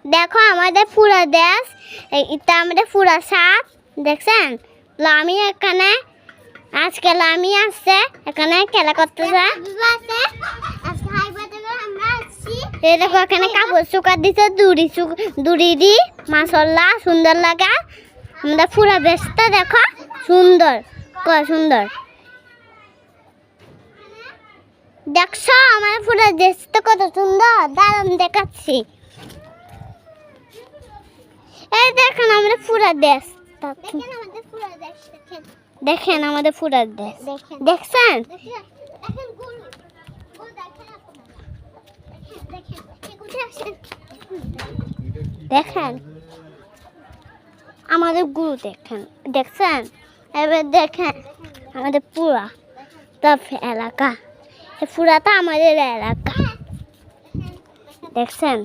দেখো আমাদের পুরা দেশ, এটা আমাদের পুরা সাত দেখছেন। লামি এখানে আজকে লামি আসছে, এখানে খেলা করতেছে। এই দেখো এখানে কাপড় শুকা দিছে, দড়ি দি মাশাআল্লাহ সুন্দর লাগা। আমাদের পুরা দেশটা দেখো সুন্দর, কত সুন্দর দেখছো। আমার পুরা দেশটা কত সুন্দর, দারুণ দেখাচ্ছি। এই দেখেন আমাদের পুরা দেশ, দেখেন আমাদের পুরা দেশ, দেখছেন। দেখেন আমাদের গুরু, দেখেন দেখছেন। এবার দেখেন আমাদের পুরা এলাকা, পুরাটা আমাদের এলাকা দেখছেন।